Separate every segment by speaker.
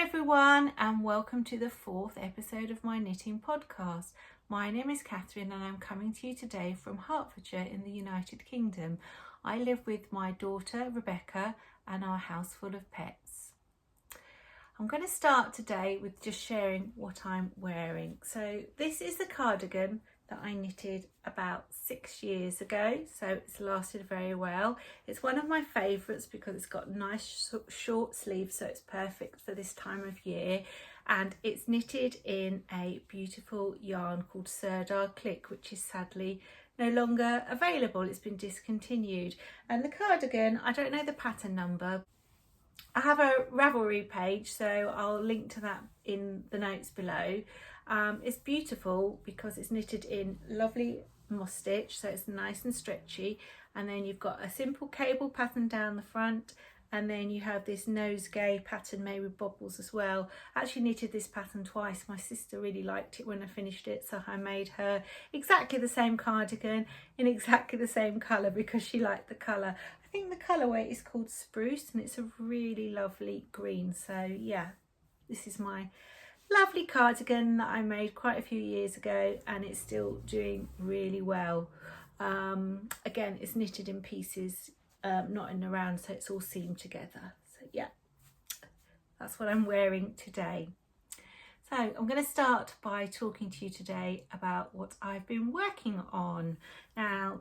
Speaker 1: everyone, and welcome to the fourth episode of my knitting podcast. My name is Catherine and I'm coming to you today from Hertfordshire in the United Kingdom. I live with my daughter Rebecca and our house full of pets. I'm going to start today with just sharing what I'm wearing. So this is the cardigan that I knitted about 6 years ago, so it's lasted very well. It's one of my favourites because it's got nice short sleeves, so it's perfect for this time of year, and it's knitted in a beautiful yarn called Sirdar Click, which is sadly no longer available. It's been discontinued. And the cardigan, I don't know the pattern number. I have a Ravelry page, so I'll link to that in the notes below. It's beautiful because it's knitted in lovely moss stitch, so it's nice and stretchy, and then you've got a simple cable pattern down the front, and then you have this nosegay pattern made with bobbles as well. I actually knitted this pattern twice. My sister really liked it when I finished it, so I made her exactly the same cardigan in exactly the same colour because she liked the colour. I think the colourway is called Spruce and it's a really lovely green. So yeah, this is my lovely cardigan that I made quite a few years ago and it's still doing really well. Again, it's knitted in pieces, not in a round, so it's all seamed together. So yeah, that's what I'm wearing today. So I'm going to start by talking to you today about what I've been working on. Now,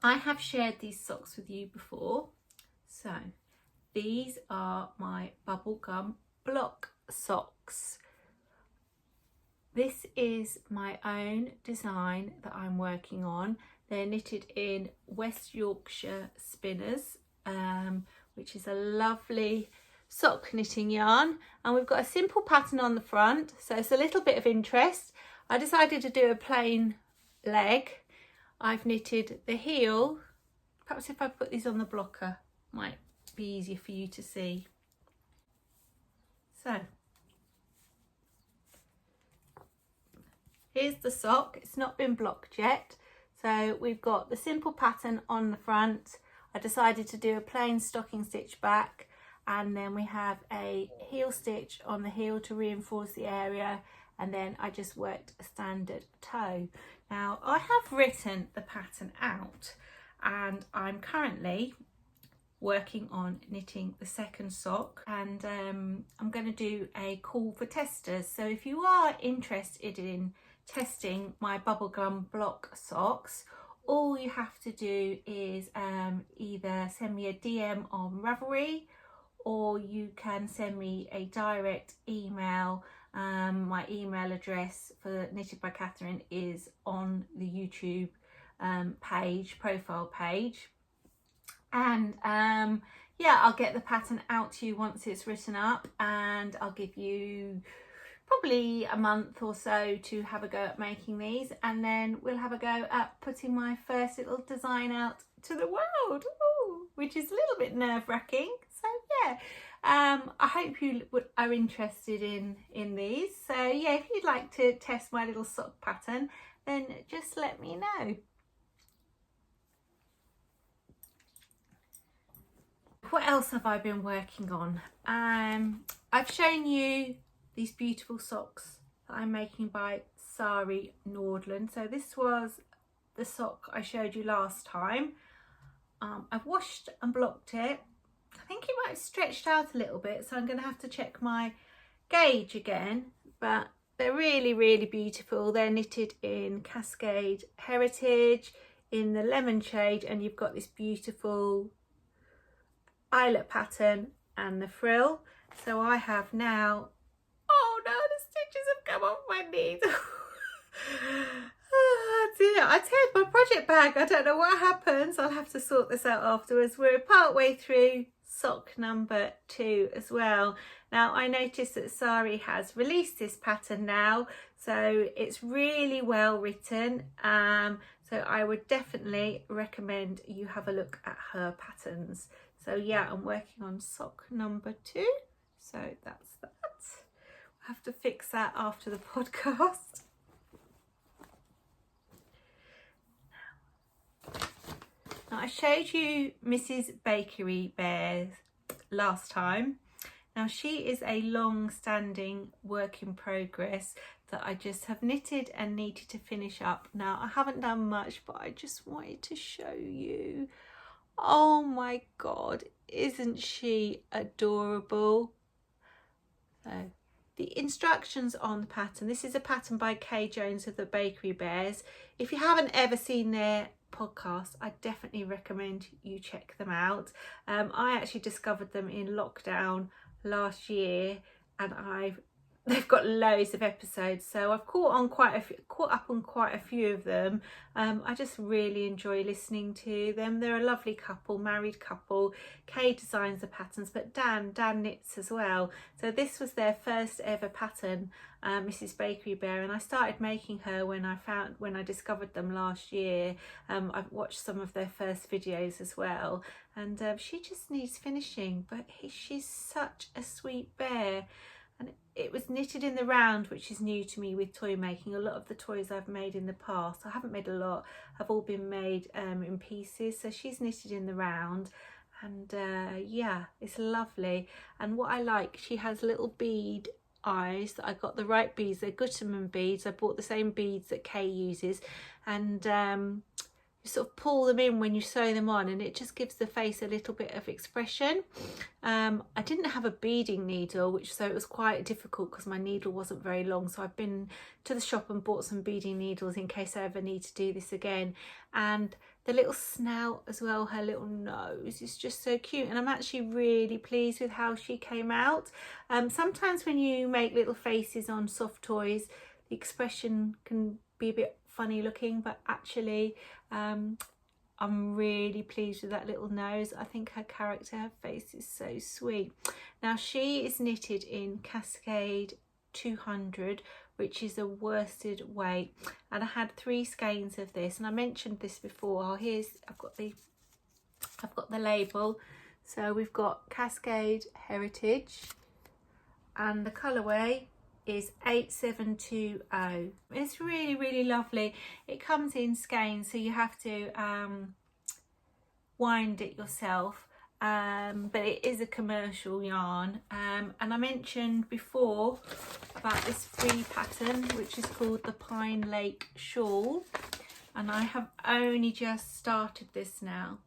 Speaker 1: I have shared these socks with you before. So these are my Bubblegum block socks. This is my own design that I'm working on. They're knitted in West Yorkshire Spinners, which is a lovely sock knitting yarn, and we've got a simple pattern on the front, so it's a little bit of interest. I decided to do a plain leg. I've knitted the heel. Perhaps if I put these on the blocker might be easier for you to see. So here's the sock. It's not been blocked yet. So we've got the simple pattern on the front. I decided to do a plain stocking stitch back, and then we have a heel stitch on the heel to reinforce the area, and then I just worked a standard toe. Now I have written the pattern out and I'm currently working on knitting the second sock, and I'm going to do a call for testers. So if you are interested in testing my Bubblegum block socks, all you have to do is either send me a DM on Ravelry, or you can send me a direct email. My email address for Knitted by Catherine is on the YouTube profile page, and yeah, I'll get the pattern out to you once it's written up, and I'll give you probably a month or so to have a go at making these, and then we'll have a go at putting my first little design out to the world. Ooh, which is a little bit nerve-wracking. So yeah, I hope you are interested in these. So yeah, if you'd like to test my little sock pattern, then just let me know. What else have I been working on? I've shown you these beautiful socks that I'm making by Sari Nordland. So this was the sock I showed you last time. I've washed and blocked it. I think it might have stretched out a little bit, so I'm going to have to check my gauge again, but they're really, really beautiful. They're knitted in Cascade Heritage in the lemon shade, and you've got this beautiful eyelet pattern and the frill. So I have now, oh no, the stitches have come off my knees. Oh dear, I teared my project bag. I don't know what happens. I'll have to sort this out afterwards. We're part way through sock number 2 as well. Now I noticed that Sari has released this pattern now, so it's really well written. So I would definitely recommend you have a look at her patterns. So yeah, I'm working on sock number 2. So that's that. I'll have to fix that after the podcast. Now I showed you Mrs. Bakery Bears last time. Now she is a long-standing work in progress that I just have knitted and needed to finish up. Now I haven't done much, but I just wanted to show you. Oh my god, isn't she adorable? So the instructions on the pattern, this is a pattern by Kay Jones of the Bakery Bears. If you haven't ever seen their podcast, I definitely recommend you check them out. I actually discovered them in lockdown last year, and they've got loads of episodes, so I've caught up on quite a few of them. I just really enjoy listening to them. They're a lovely couple, married couple. Kay designs the patterns, but Dan knits as well. So this was their first ever pattern, Mrs. Bakery Bear, and I started making her when I discovered them last year. I've watched some of their first videos as well, and she just needs finishing, but she's such a sweet bear. And it was knitted in the round, which is new to me with toy making. A lot of the toys I've made in the past, I haven't made a lot, have all been made in pieces. So she's knitted in the round, and yeah, it's lovely. And what I like, she has little bead eyes that I got the right beads. They're Gutermann beads. I bought the same beads that Kay uses, and you sort of pull them in when you sew them on, and it just gives the face a little bit of expression. I didn't have a beading needle, so it was quite difficult because my needle wasn't very long, so I've been to the shop and bought some beading needles in case I ever need to do this again. And the little snout as well, her little nose is just so cute, and I'm actually really pleased with how she came out. Sometimes when you make little faces on soft toys, the expression can be a bit funny looking, but actually I'm really pleased with that little nose. I think her face is so sweet. Now she is knitted in Cascade 200, which is a worsted weight, and I had 3 skeins of this, and I mentioned this before. I've got the label. So we've got Cascade Heritage, and the colourway is 8720. It's really lovely. It comes in skeins, so you have to wind it yourself, but it is a commercial yarn. And I mentioned before about this free pattern, which is called the Pine Lake Shawl, and I have only just started this now,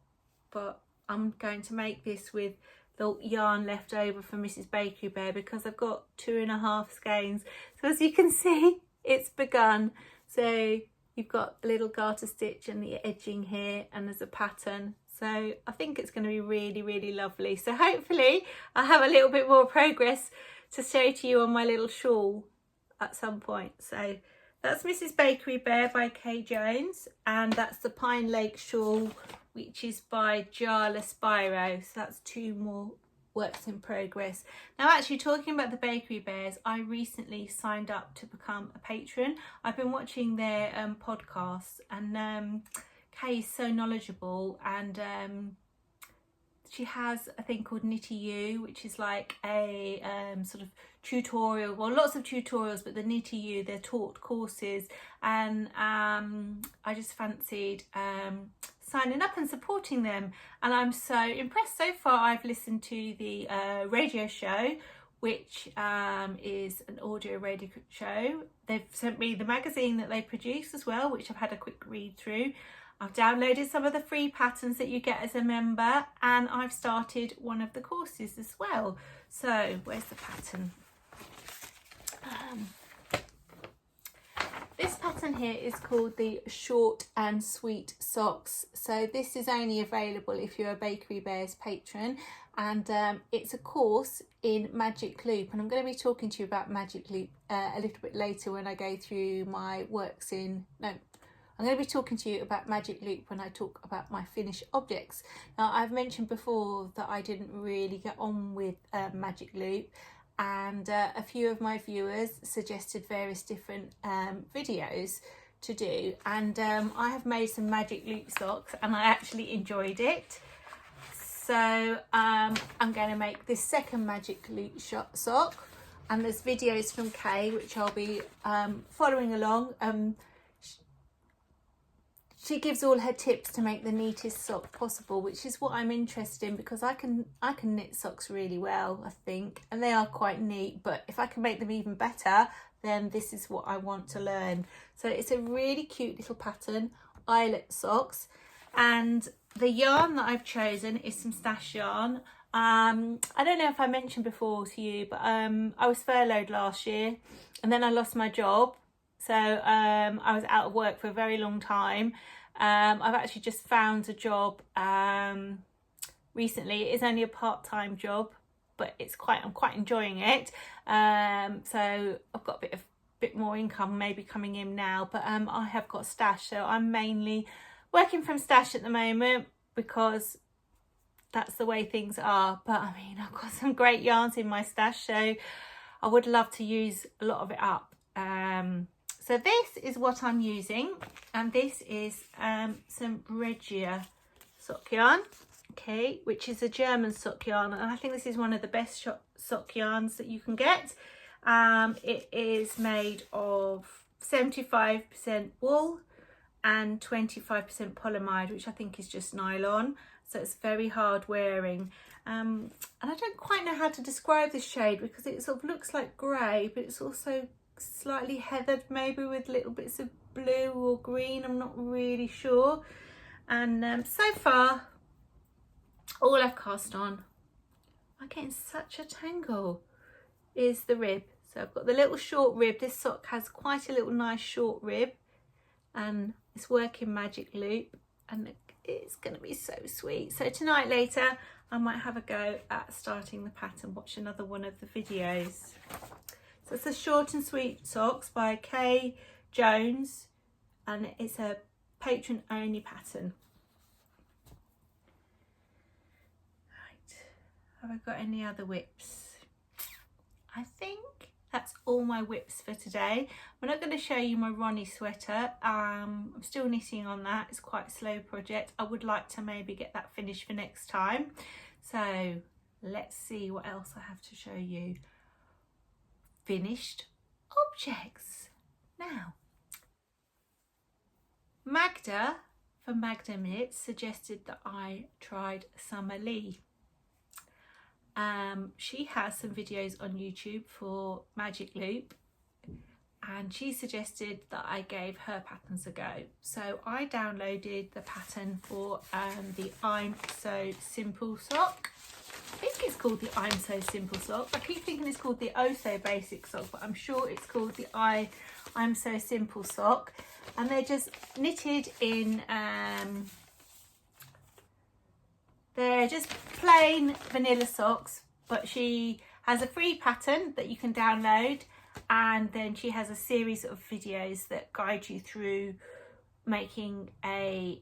Speaker 1: but I'm going to make this with the yarn left over from Mrs. Bakery Bear, because I've got 2.5 skeins. So as you can see, it's begun. So you've got a little garter stitch and the edging here, and there's a pattern. So I think it's going to be really lovely. So hopefully I'll have a little bit more progress to show to you on my little shawl at some point. So that's Mrs. Bakery Bear by Kay Jones, and that's the Pine Lake Shawl, which is by Jala Spyro. So that's 2 more works in progress. Now, actually, talking about the Bakery Bears, I recently signed up to become a patron. I've been watching their podcasts, and Kay is so knowledgeable, and she has a thing called Knit-A-You, which is like a sort of tutorial, well, lots of tutorials, but the Knit-A-You, they're taught courses, and I just fancied signing up and supporting them, and I'm so impressed. So far I've listened to the radio show, which is an audio radio show. They've sent me the magazine that they produce as well, which I've had a quick read through. I've downloaded some of the free patterns that you get as a member, and I've started one of the courses as well. So where's the pattern? This pattern here is called the Short and Sweet Socks. So this is only available if you're a Bakery Bears patron, and it's a course in Magic Loop, and I'm going to be talking to you about Magic Loop a little bit later when I go through my works in, no, I'm going to be talking to you about Magic Loop when I talk about my finished objects. Now, I've mentioned before that I didn't really get on with Magic Loop, and a few of my viewers suggested various different videos to do, and I have made some Magic Loop socks, and I actually enjoyed it. So I'm going to make this second Magic Loop sock, and there's videos from Kay which I'll be following along. she gives all her tips to make the neatest sock possible, which is what I'm interested in, because I can knit socks really well, I think, and they are quite neat, but if I can make them even better, then this is what I want to learn. So it's a really cute little pattern, eyelet socks, and the yarn that I've chosen is some stash yarn. I don't know if I mentioned before to you, but I was furloughed last year, and then I lost my job. So I was out of work for a very long time. I've actually just found a job recently. It is only a part-time job, but I'm quite enjoying it. So I've got a bit more income maybe coming in now, but I have got stash, so I'm mainly working from stash at the moment because that's the way things are. But I mean, I've got some great yarns in my stash, so I would love to use a lot of it up. So this is what I'm using, and this is some Regia sock yarn, okay, which is a German sock yarn, and I think this is one of the best sock yarns that you can get. It is made of 75% wool and 25% polyamide, which I think is just nylon, so it's very hard wearing. And I don't quite know how to describe this shade because it sort of looks like grey, but it's also slightly heathered, maybe with little bits of blue or green, I'm not really sure. And so far all I've cast on, I get in such a tangle, is the rib. So I've got the little short rib. This sock has quite a little nice short rib, and it's working magic loop, and it's going to be so sweet. So tonight later I might have a go at starting the pattern, watch another one of the videos. So it's a Short and Sweet Socks by Kay Jones, and it's a patron only pattern. Right, have I got any other whips? I think that's all my whips for today. I'm not going to show you my Ronnie sweater. I'm still knitting on that. It's quite a slow project. I would like to maybe get that finished for next time. So let's see what else I have to show you. Finished objects. Now, Magda from Magda Knits suggested that I tried Summer Lee. She has some videos on YouTube for Magic Loop, and she suggested that I gave her patterns a go. So I downloaded the pattern for the I'm So Simple sock. I think it's called the I'm So Simple sock. I keep thinking it's called the Oh So Basic sock, but I'm sure it's called the I'm So Simple sock. And they're just knitted in, they're just plain vanilla socks, but she has a free pattern that you can download, and then she has a series of videos that guide you through making a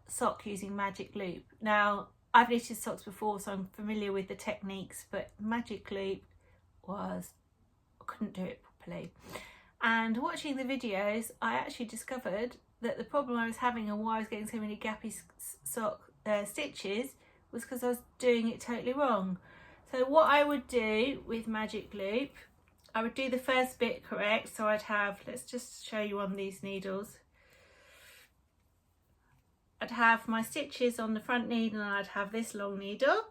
Speaker 1: sock using Magic Loop. Now, I've knitted socks before, so I'm familiar with the techniques, but Magic Loop I couldn't do it properly. And watching the videos, I actually discovered that the problem I was having and why I was getting so many gappy stitches was because I was doing it totally wrong. So what I would do with Magic Loop, I would do the first bit correct. So I'd have, let's just show you on these needles. I'd have my stitches on the front needle, and I'd have this long needle,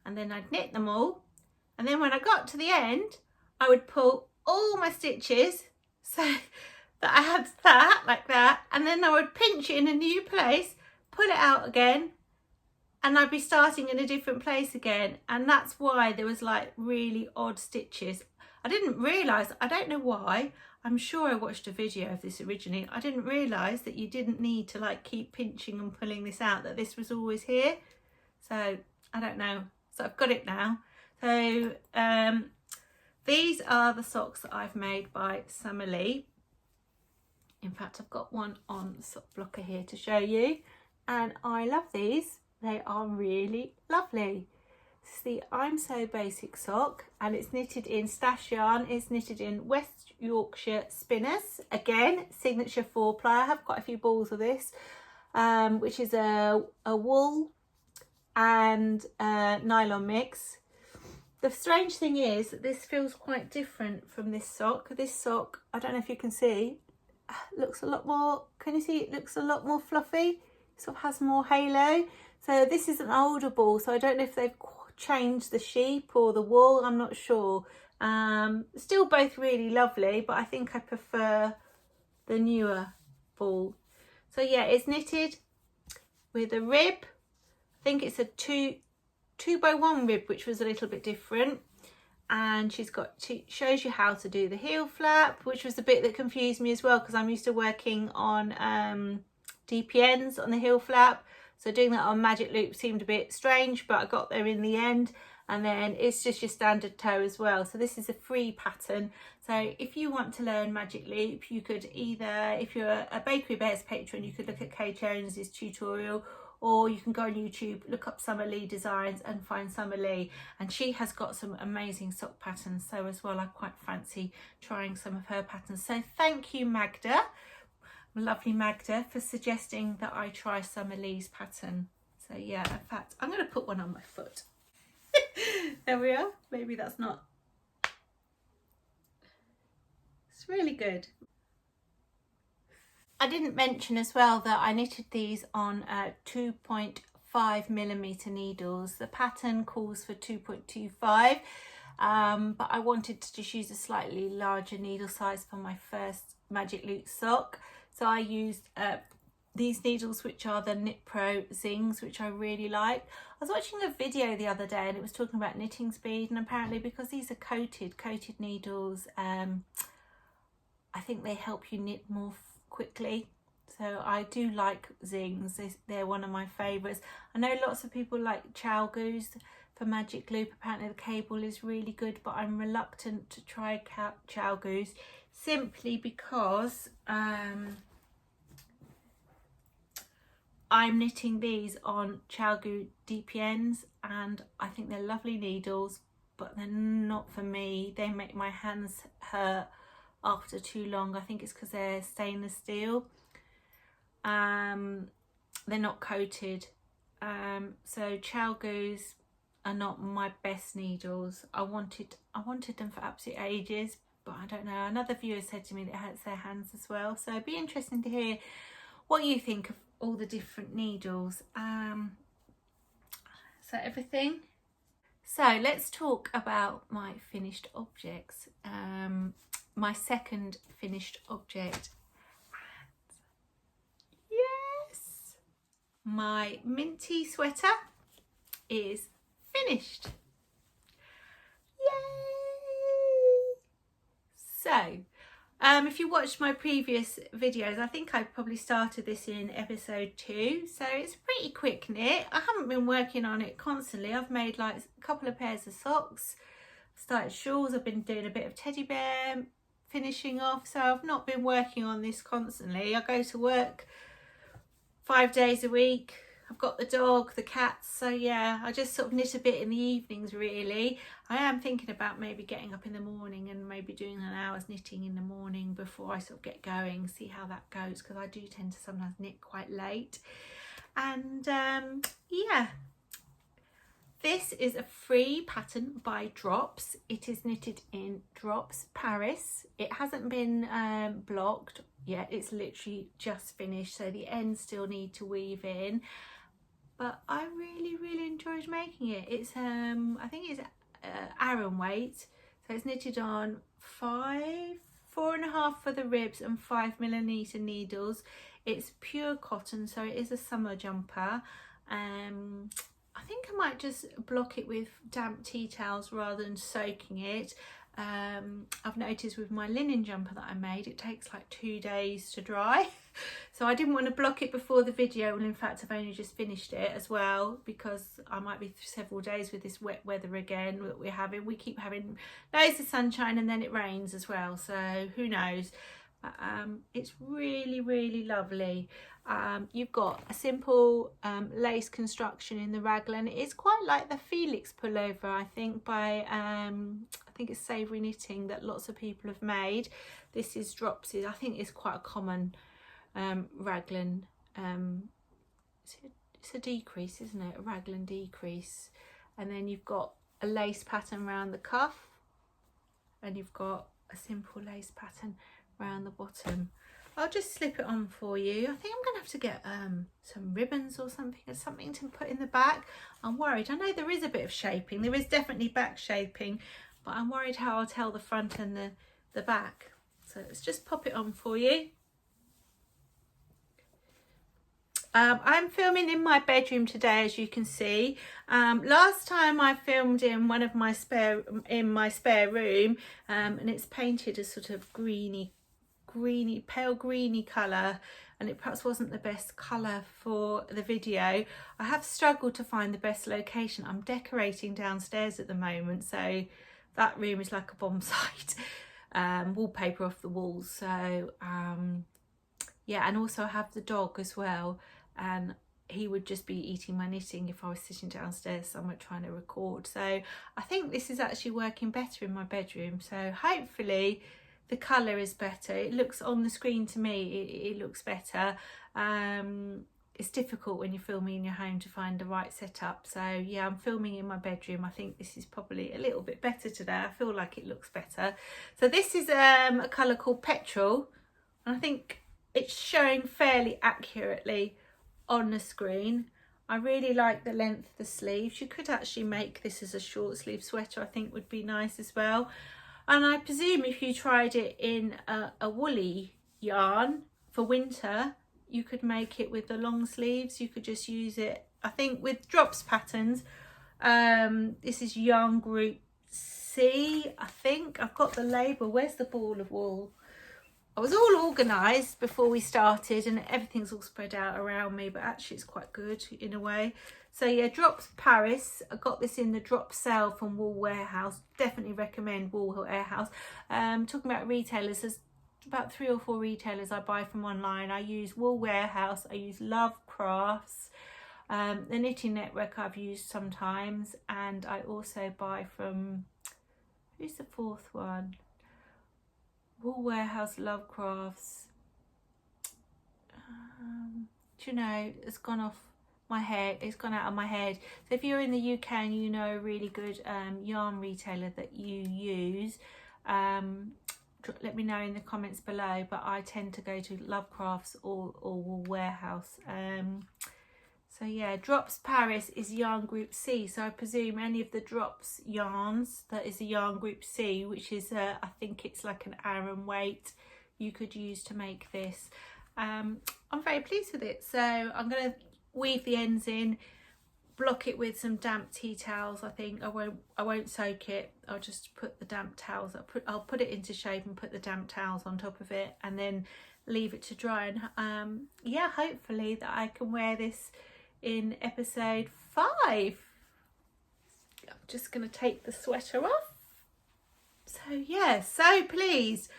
Speaker 1: and then I'd knit them all. And then when I got to the end, I would pull all my stitches so that I had that, like that, and then I would pinch it in a new place, pull it out again, and I'd be starting in a different place again. And that's why there was like really odd stitches. I didn't realise, I don't know why, I'm sure I watched a video of this originally. I didn't realise that you didn't need to like keep pinching and pulling this out, that this was always here. So I don't know. So I've got it now. So these are the socks that I've made by Summer Lee. In fact, I've got one on the sock blocker here to show you. And I love these. They are really lovely. This is the I'm So Basic sock, and it's knitted in stash yarn. It's knitted in West Yorkshire Spinners. Again, signature 4-ply. I have quite a few balls of this, which is a wool and nylon mix. The strange thing is that this feels quite different from this sock. This sock, I don't know if you can see, looks a lot more, can you see it looks a lot more fluffy? It sort of has more halo. So this is an older ball, so I don't know if they've changed the sheep or the wool, I'm not sure. Still both really lovely, but I think I prefer the newer ball. So yeah, it's knitted with a rib. I think it's a 2x1 rib, which was a little bit different. And she's shows you how to do the heel flap, which was the bit that confused me as well, because I'm used to working on DPNs on the heel flap. So doing that on magic loop seemed a bit strange, but I got there in the end. And then it's just your standard toe as well. So this is a free pattern. So if you want to learn magic loop, you could either, if you're a Bakery Bears patron, you could look at Kay Jones's tutorial, or you can go on YouTube, look up Summer Lee Designs and find Summer Lee, and she has got some amazing sock patterns. So as well, I quite fancy trying some of her patterns. So thank you, Magda, lovely Magda, for suggesting that I try Summer Lee's pattern. So yeah, in fact, I'm going to put one on my foot. There we are. Maybe that's not. It's really good. I didn't mention as well that I knitted these on 2.5mm needles. The pattern calls for 2.25, but I wanted to just use a slightly larger needle size for my first magic loop sock. So I used these needles, which are the Knit Pro Zings, which I really like. I was watching a video the other day and it was talking about knitting speed, and apparently because these are coated needles, I think they help you knit more quickly. So I do like Zings. They're one of my favourites. I know lots of people like Chiaogoo's for magic loop. Apparently the cable is really good, but I'm reluctant to try Chiaogoo's simply because I'm knitting these on Chiaogoo DPNs, and I think they're lovely needles, but they're not for me. They make my hands hurt after too long. I think it's because they're stainless steel. They're not coated. So Chiaogoo's are not my best needles. I wanted them for absolute ages, but I don't know. Another viewer said to me that it hurts their hands as well. So it'd be interesting to hear what you think of all the different needles. So everything. So let's talk about my finished objects. My second finished object. And yes, my minty sweater is finished. Yay! So, if you watched my previous videos, I think I probably started this in episode 2. So it's a pretty quick knit. I haven't been working on it constantly. I've made like a couple of pairs of socks, started shawls, I've been doing a bit of teddy bear finishing off. So I've not been working on this constantly. I go to work 5 days a week. I've got the dog, the cats, so yeah, I just sort of knit a bit in the evenings really. I am thinking about maybe getting up in the morning and maybe doing an hour's knitting in the morning before I sort of get going, see how that goes, because I do tend to sometimes knit quite late. And yeah, this is a free pattern by Drops. It is knitted in Drops Paris. It hasn't been blocked yet, it's literally just finished, so the ends still need to weave in. But I really enjoyed making it. It's I think it's Aran weight, so it's knitted on 4.5 for the ribs and 5mm needles. It's pure cotton, so it is a summer jumper. I think I might just block it with damp tea towels rather than soaking it. I've noticed with my linen jumper that I made, it takes like 2 days to dry. So I didn't want to block it before the video, and in fact I've only just finished it as well, because I might be several days with this wet weather again that we're having. We keep having loads of sunshine and then it rains as well, so who knows. But it's really lovely. You've got a simple lace construction in the raglan. It's quite like the Felix pullover, I think, by I think it's Savoury Knitting, that lots of people have made. This is Drops. I think it's quite a common raglan. It's a decrease, isn't it? A raglan decrease. And then you've got a lace pattern around the cuff, and you've got a simple lace pattern around the bottom. I'll just slip it on for you. I think I'm going to have to get some ribbons or something to put in the back. I'm worried. I know there is a bit of shaping. There is definitely back shaping, but I'm worried how I'll tell the front and the back. So let's just pop it on for you. I'm filming in my bedroom today, as you can see. Last time I filmed in one of my spare room, and it's painted a sort of greeny, pale greeny colour, and it perhaps wasn't the best colour for the video. I have struggled to find the best location. I'm decorating downstairs at the moment, so that room is like a bomb site. Wallpaper off the walls, so yeah, and also I have the dog as well, and he would just be eating my knitting if I was sitting downstairs somewhere trying to record. So I think this is actually working better in my bedroom, so hopefully the colour is better. It looks on the screen to me, it looks better. It's difficult when you're filming in your home to find the right setup. So yeah, I'm filming in my bedroom. I think this is probably a little bit better today. I feel like it looks better. So this is a colour called Petrol, and I think it's showing fairly accurately on the screen. I really like the length of the sleeves. You could actually make this as a short sleeve sweater, I think would be nice as well. And I presume if you tried it in a woolly yarn for winter, you could make it with the long sleeves. You could just use it, I think, with drops patterns. This is yarn group C, I think. I've got the label. Where's the ball of wool? I was all organised before we started and everything's all spread out around me, but actually it's quite good in a way. So yeah, Drops Paris. I got this in the drop sale from Wool Warehouse. Definitely recommend Wool Warehouse. Talking about retailers, there's about 3 or 4 retailers I buy from online. I use Wool Warehouse, I use LOVECRAFTS, the Knitting Network I've used sometimes, and I also buy from, who's the 4th one? Wool Warehouse, LOVECRAFTS. Do you know, it's gone off my head, it's gone out of my head. So if you're in the UK and you know a really good yarn retailer that you use, let me know in the comments below, but I tend to go to LOVECRAFTS or Wool Warehouse. So yeah, Drops Paris is yarn group C, so I presume any of the Drops yarns, that is a yarn group C, which is I think it's like an Aran weight you could use to make this. I'm very pleased with it, so I'm going to weave the ends in, block it with some damp tea towels. I think I won't soak it, I'll just put the damp towels, I'll put it into shape and put the damp towels on top of it and then leave it to dry, and yeah, hopefully that I can wear this in episode 5. I'm just going to take the sweater off. So yeah, so pleased,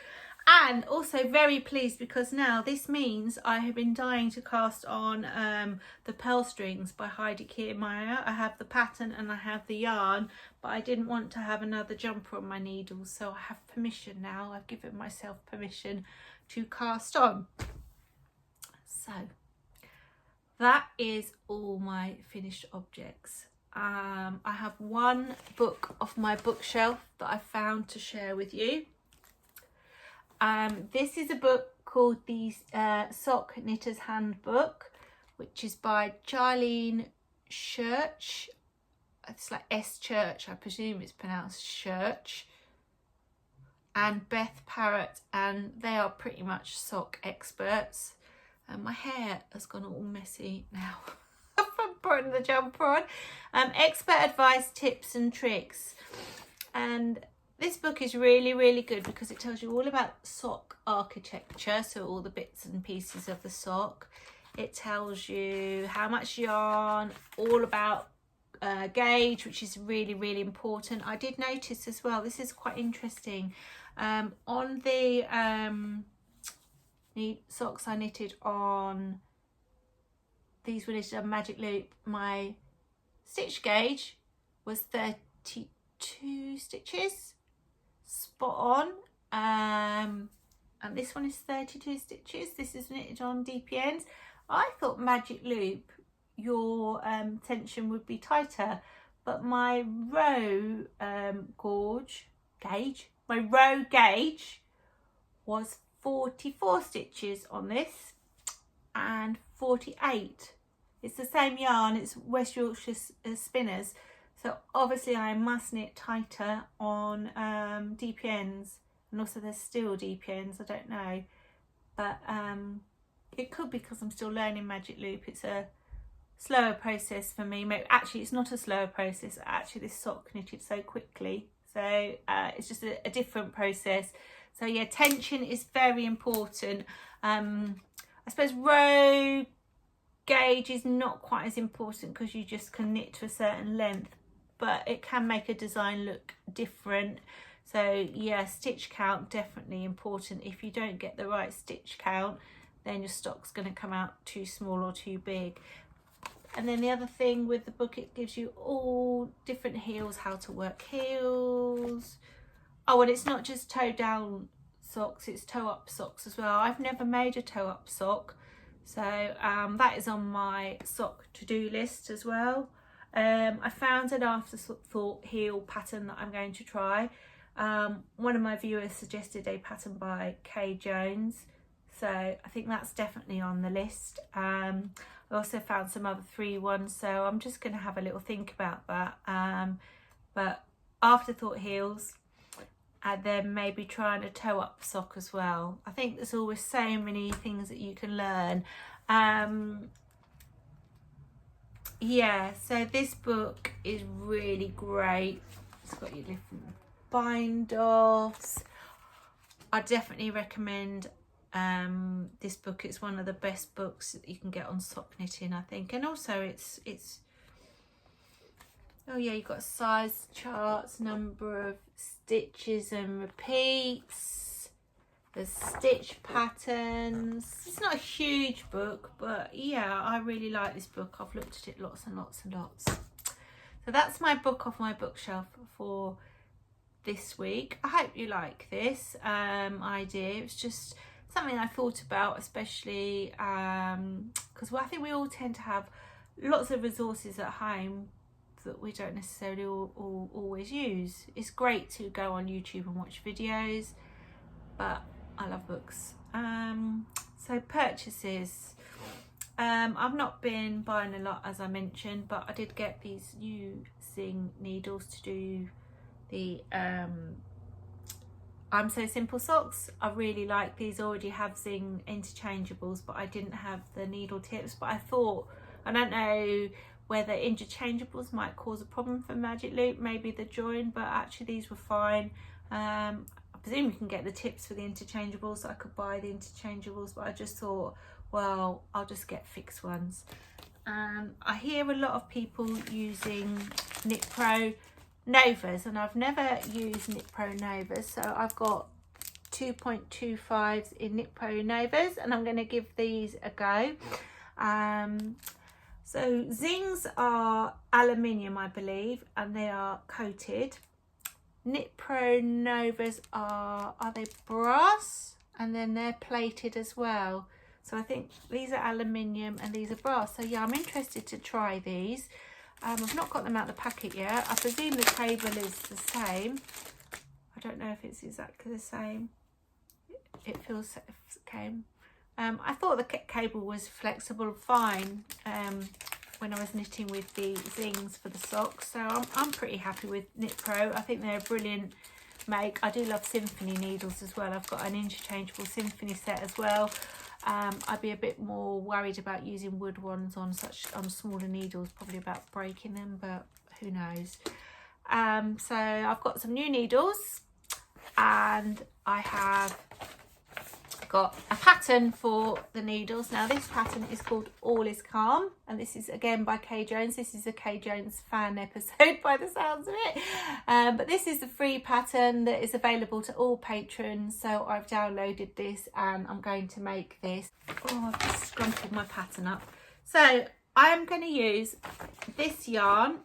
Speaker 1: and also very pleased because now this means I have been dying to cast on the Pearl Strings by HYGGE. I have the pattern and I have the yarn, but I didn't want to have another jumper on my needles, so I have permission now. I've given myself permission to cast on. So that is all my finished objects. I have one book off my bookshelf that I found to share with you. This is a book called the Sock Knitter's Handbook, which is by Charlene Church. It's like S Church, I presume it's pronounced Church, and Beth Parrott, and they are pretty much sock experts. My hair has gone all messy now from putting the jumper on. Expert advice, tips and tricks. And this book is really, really good because it tells you all about sock architecture, so all the bits and pieces of the sock. It tells you how much yarn, all about gauge, which is really, really important. I did notice as well, this is quite interesting, on the socks I knitted on, these were knitted on Magic Loop, my stitch gauge was 32 stitches, spot on, and this one is 32 stitches. This is knitted on DPNs. I thought Magic Loop, your tension would be tighter, but my row gauge was 44 stitches on this and 48. It's the same yarn, it's West Yorkshire Spinners, so obviously I must knit tighter on DPNs, and also there's still DPNs, I don't know, but it could be because I'm still learning Magic Loop. It's a slower process for me. Actually, it's not a slower process, actually this sock knitted so quickly, so it's just a different process. So yeah, tension is very important. I suppose row gauge is not quite as important because you just can knit to a certain length, but it can make a design look different. So yeah, stitch count definitely important. If you don't get the right stitch count, then your stock's going to come out too small or too big. And then the other thing with the book, it gives you all different heels, how to work heels. Oh, and it's not just toe down socks, it's toe up socks as well. I've never made a toe up sock, so that is on my sock to-do list as well. I found an afterthought heel pattern that I'm going to try. One of my viewers suggested a pattern by Kay Jones, so I think that's definitely on the list. I also found some other 3-1, so I'm just going to have a little think about that. But afterthought heels, and then maybe trying a toe up sock as well. I think there's always so many things that you can learn. Yeah, so this book is really great. It's got your different bind offs. I definitely recommend this book. It's one of the best books that you can get on sock knitting, I think. And also it's oh yeah, you've got size charts, number of stitches and repeats, there's stitch patterns. It's not a huge book, but yeah, I really like this book. I've looked at it lots and lots and lots. So that's my book off my bookshelf for this week. I hope you like this idea. It's just something I thought about, especially because I think we all tend to have lots of resources at home that we don't necessarily always use. It's great to go on YouTube and watch videos, but I love books. So purchases, I've not been buying a lot, as I mentioned, but I did get these new Zing needles to do the I'm So Simple socks. I really like these. I already have Zing interchangeables, but I didn't have the needle tips. But I thought, I don't know whether interchangeables might cause a problem for Magic Loop, maybe the join, but actually these were fine. I presume you can get the tips for the interchangeables, so I could buy the interchangeables, but I just thought, well, I'll just get fixed ones. I hear a lot of people using Knit Pro Novas, and I've never used Knit Pro Novas, so I've got 2.25s in Knit Pro Novas, and I'm going to give these a go. So Zings are aluminium, I believe, and they are coated. Knit Pro Novas are they brass? And then they're plated as well. So I think these are aluminium and these are brass. So yeah, I'm interested to try these. I've not got them out of the packet yet. I presume the cable is the same. I don't know if it's exactly the same. It feels okay. I thought the cable was flexible fine when I was knitting with the Zings for the socks, so I'm pretty happy with Knit Pro. I think they're a brilliant make. I do love Symphony needles as well. I've got an interchangeable Symphony set as well. I'd be a bit more worried about using wood ones on smaller needles, probably about breaking them, but who knows. So I've got some new needles, and I have got a pattern for the needles. Now this pattern is called All Is Calm, and this is again by Kay Jones. This is a Kay Jones fan episode by the sounds of it, but this is the free pattern that is available to all patrons, so I've downloaded this and I'm going to make this. Oh, I've just scrumpled my pattern up. So I'm going to use this yarn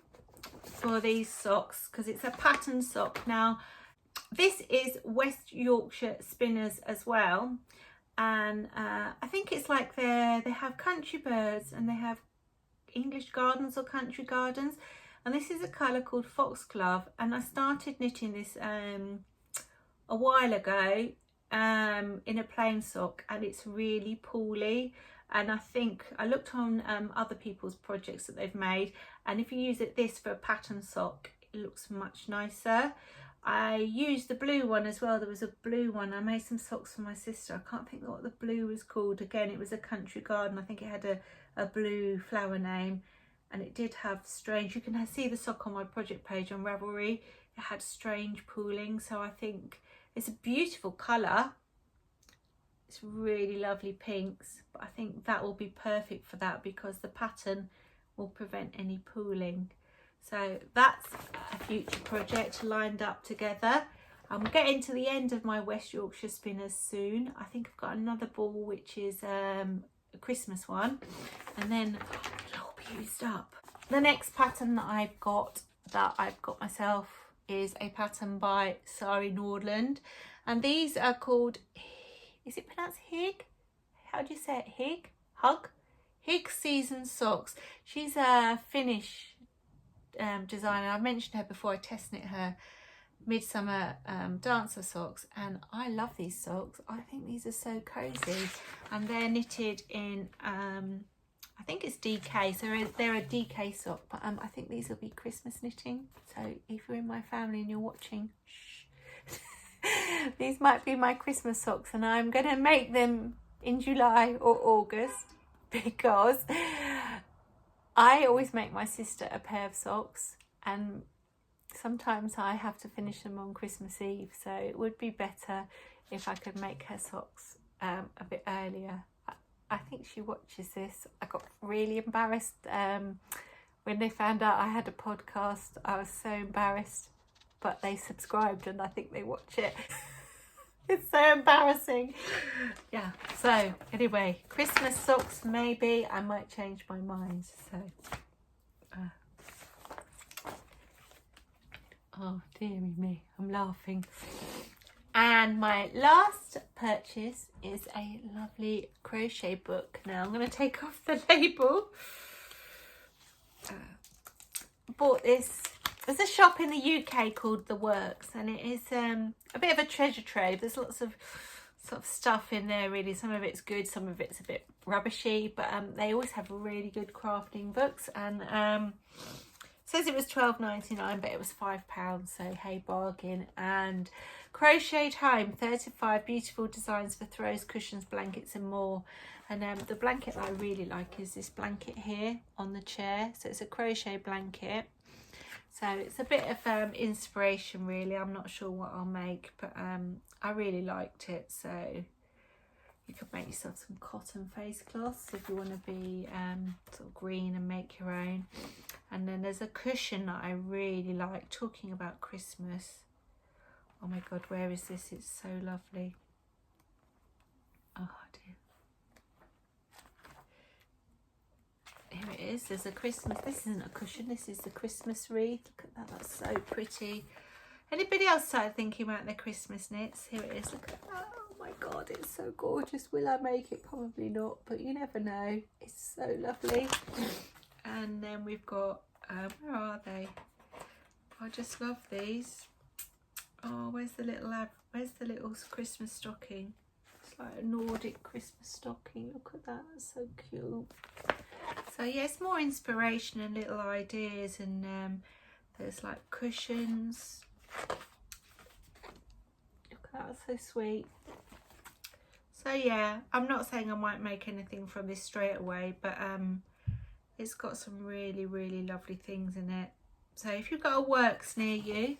Speaker 1: for these socks because it's a pattern sock. Now this is West Yorkshire Spinners as well, and I think it's like they have country birds and they have English gardens or country gardens, and this is a colour called Foxglove, and I started knitting this a while ago, in a plain sock, and it's really poorly. And I think I looked on other people's projects that they've made, and if you use this for a pattern sock, it looks much nicer. I used the blue one as well. There was a blue one. I made some socks for my sister. I can't think what the blue was called. Again, it was a country garden. I think it had a blue flower name, and it did have strange, you can see the sock on my project page on Ravelry. It had strange pooling, so I think it's a beautiful colour. It's really lovely pinks, but I think that will be perfect for that because the pattern will prevent any pooling. So that's a future project lined up together. I'm getting to the end of my West Yorkshire spinners soon. I think I've got another ball which is a Christmas one, and then it'll all be used up. The next pattern that I've got myself is a pattern by Sari Nordland, and these are called, is it pronounced HYGGE? How do you say it? HYGGE? HYGGE? HYGGE Season Socks. She's a Finnish designer. I mentioned her before. I tested her midsummer dancer socks, and I love these socks. I think these are so cozy, and they're knitted in I think it's DK, so they're a DK sock, but I think these will be Christmas knitting. So if you're in my family and you're watching, shh. These might be my Christmas socks, and I'm going to make them in July or August because I always make my sister a pair of socks, and sometimes I have to finish them on Christmas Eve, so it would be better if I could make her socks a bit earlier. I think she watches this. I got really embarrassed when they found out I had a podcast. I was so embarrassed, but they subscribed and I think they watch it. It's so embarrassing. Yeah, so anyway, Christmas socks maybe. I might change my mind. So oh dearie me, I'm laughing. And my last purchase is a lovely crochet book. Now I'm going to take off the label. Bought this. There's a shop in the UK called The Works, and it is a bit of a treasure trove. There's lots of sort of stuff in there really. Some of it's good, some of it's a bit rubbishy, but they always have really good crafting books. And says it was £12.99, but it was £5, so hey, bargain. And Crocheted Home, 35 beautiful designs for throws, cushions, blankets and more. And the blanket that I really like is this blanket here on the chair. So it's a crochet blanket. So it's a bit of inspiration really. I'm not sure what I'll make, but I really liked it. So you could make yourself some cotton face cloths if you want to be sort of green and make your own. And then there's a cushion that I really like, talking about Christmas. Oh my God, where is this? It's so lovely. Oh dear. Here it is. There's a Christmas. This isn't a cushion. This is the Christmas wreath. Look at that. That's so pretty. Anybody else started thinking about their Christmas knits? Here it is. Look at that. Oh my God, it's so gorgeous. Will I make it? Probably not, but you never know. It's so lovely. And then we've got, where are they? I just love these. Oh, where's the little Christmas stocking? It's like a Nordic Christmas stocking. Look at that. That's so cute. So yeah, it's more inspiration and little ideas, and there's like cushions. Look at that, that's so sweet. So yeah, I'm not saying I might make anything from this straight away, but it's got some really, really lovely things in it. So if you've got a Works near you,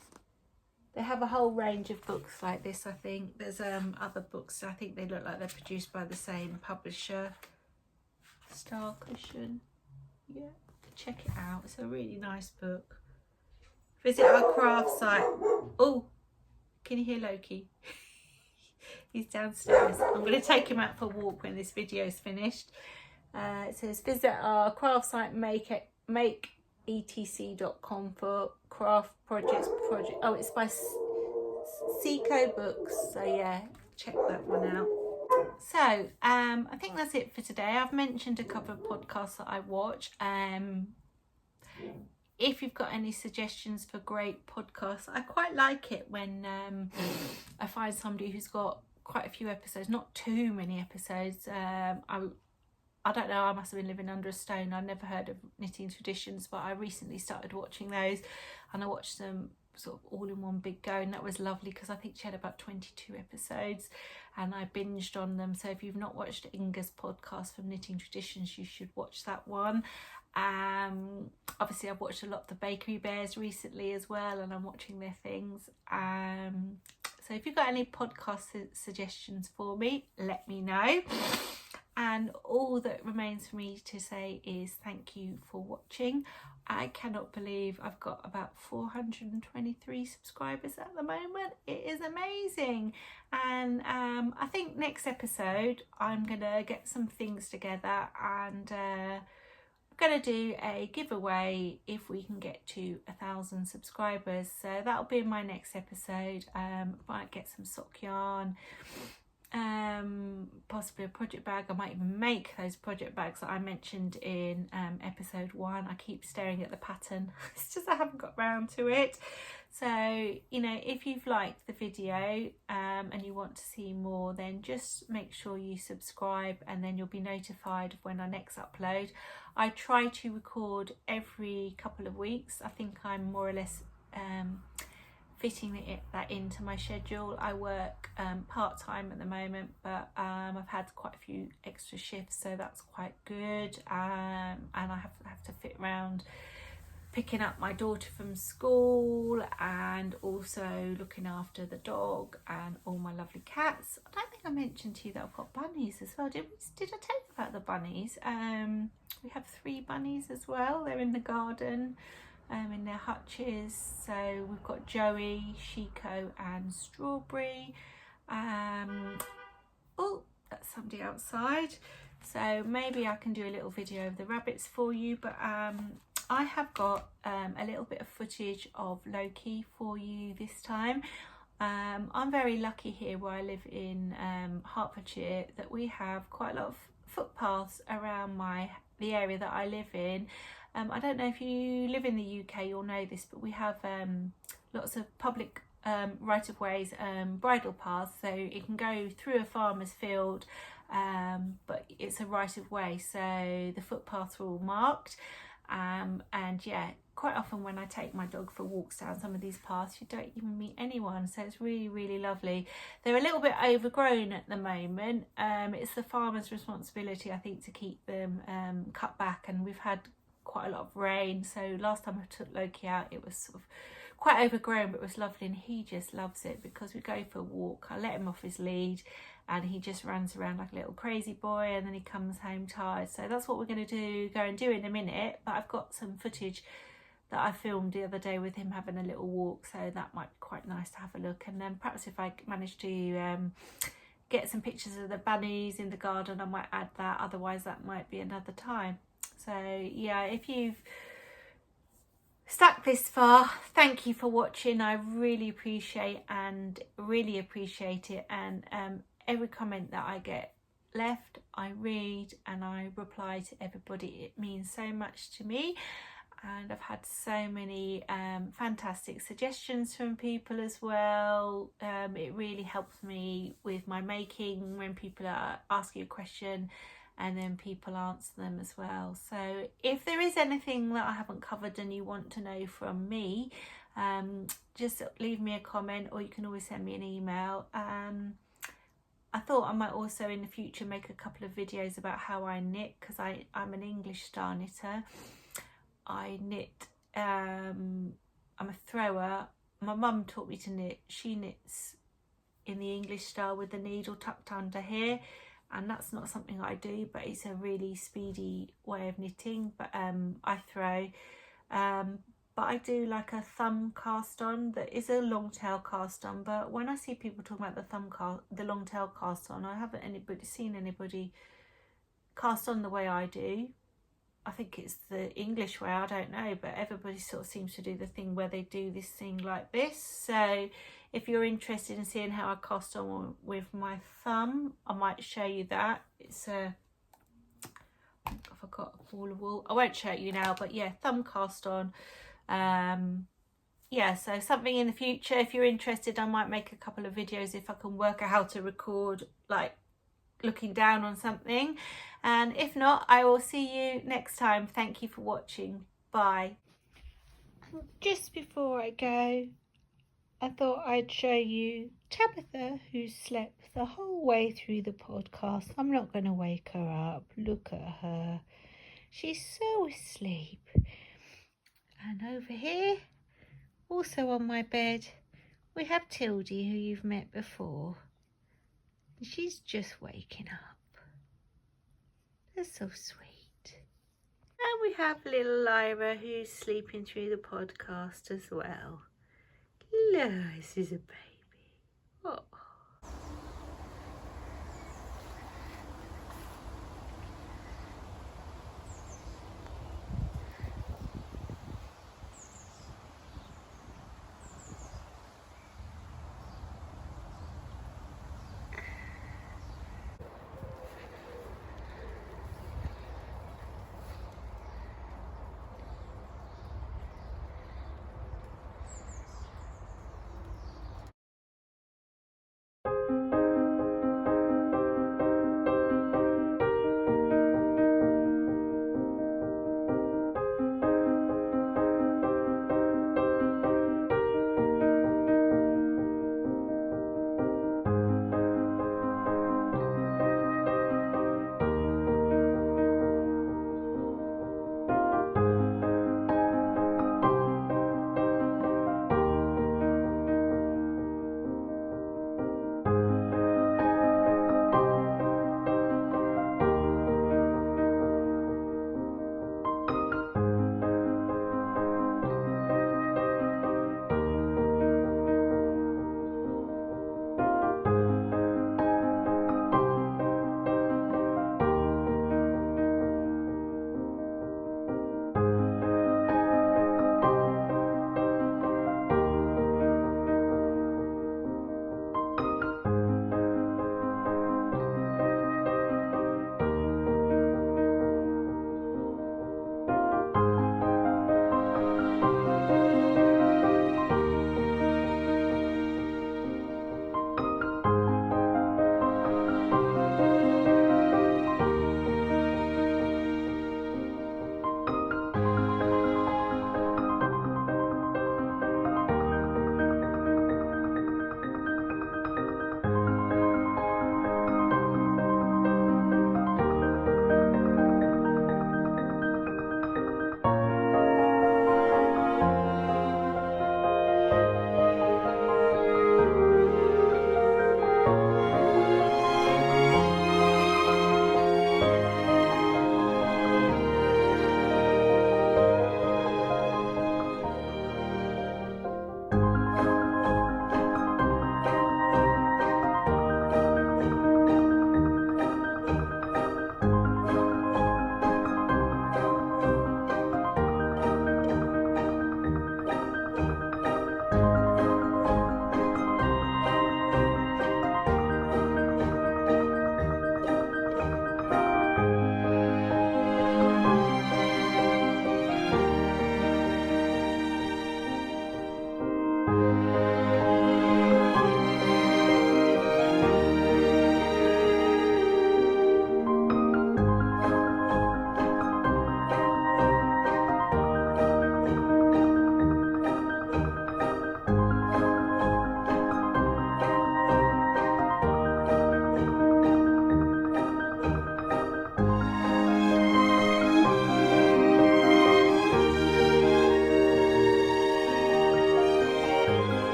Speaker 1: they have a whole range of books like this, I think. There's other books, I think they look like they're produced by the same publisher. Star Cushion. Yeah, check it out. It's a really nice book. Visit our craft site. Oh, can you hear Loki? He's downstairs. I'm going to take him out for a walk when this video is finished. It says visit our craft site makeetc.com for craft projects. Oh, it's by Seco Books. So yeah, check that one out. So I think that's it for today. I've mentioned a couple of podcasts that I watch. If you've got any suggestions for great podcasts, I quite like it when I find somebody who's got quite a few episodes, not too many episodes. I don't know, I must have been living under a stone. I'd never heard of Knitting Traditions, but I recently started watching those, and I watched them sort of all in one big go, and that was lovely because I think she had about 22 episodes and I binged on them. So if you've not watched Inga's podcast from Knitting Traditions, you should watch that one. Obviously I've watched a lot of the Bakery Bears recently as well, and I'm watching their things. So if you've got any podcast suggestions for me, let me know. And all that remains for me to say is thank you for watching. I cannot believe I've got about 423 subscribers at the moment. It is amazing. And I think next episode I'm gonna get some things together, and I'm gonna do a giveaway if we can get to 1,000 subscribers. So that'll be in my next episode. Might get some sock yarn, possibly a project bag. I might even make those project bags that I mentioned in episode 1. I keep staring at the pattern. It's just I haven't got round to it. So, you know, if you've liked the video and you want to see more, then just make sure you subscribe, and then you'll be notified of when I next upload. I try to record every couple of weeks. I think I'm more or less fitting that into my schedule. I work part-time at the moment, but I've had quite a few extra shifts, so that's quite good. And I have to fit around picking up my daughter from school, and also looking after the dog and all my lovely cats. I don't think I mentioned to you that I've got bunnies as well. Did I tell you about the bunnies? We have 3 bunnies as well. They're in the garden, in their hutches. So we've got Joey, Chico and Strawberry. Oh, that's somebody outside. So maybe I can do a little video of the rabbits for you, but I have got a little bit of footage of Loki for you this time. I'm very lucky here where I live in Hertfordshire, that we have quite a lot of footpaths around the area that I live in. I don't know if you live in the UK, you'll know this, but we have lots of public right-of-ways, bridle paths, so it can go through a farmer's field, but it's a right-of-way, so the footpaths are all marked. And yeah, quite often when I take my dog for walks down some of these paths, you don't even meet anyone, so it's really, really lovely. They're a little bit overgrown at the moment. It's the farmer's responsibility, I think, to keep them cut back, and we've had quite a lot of rain, so last time I took Loki out it was sort of quite overgrown, but it was lovely, and he just loves it because we go for a walk. I let him off his lead and he just runs around like a little crazy boy, and then he comes home tired. So that's what we're going to go and do in a minute, but I've got some footage that I filmed the other day with him having a little walk, so that might be quite nice to have a look. And then perhaps if I manage to get some pictures of the bunnies in the garden, I might add that. Otherwise that might be another time. So yeah, if you've stuck this far, thank you for watching. I really appreciate it, and every comment that I get left, I read and I reply to everybody. It means so much to me, and I've had so many fantastic suggestions from people as well. It really helps me with my making when people are asking a question and then people answer them as well. So if there is anything that I haven't covered and you want to know from me, just leave me a comment, or you can always send me an email. I thought I might also in the future make a couple of videos about how I knit, because I'm an English star knitter. I knit, I'm a thrower. My mum taught me to knit. She knits in the English style with the needle tucked under here, and that's not something I do, but it's a really speedy way of knitting. But I throw, but I do like a thumb cast on that is a long tail cast on. But when I see people talking about the long tail cast on, I haven't seen anybody cast on the way I do. I think it's the English way, I don't know, but everybody sort of seems to do the thing where they do this thing like this. So if you're interested in seeing how I cast on with my thumb, I might show you that. It's a, I've got a ball of wool. I won't show you now, but yeah, thumb cast on. yeah, so something in the future, if you're interested, I might make a couple of videos if I can work out how to record like looking down on something. And if not, I will see you next time. Thank you for watching. Bye. Just before I go, I thought I'd show you Tabitha, who slept the whole way through the podcast. I'm not going to wake her up. Look at her. She's so asleep. And over here, also on my bed, we have Tildy, who you've met before. She's just waking up. That's so sweet. And we have little Lyra, who's sleeping through the podcast as well. Look, this is a baby. Oh.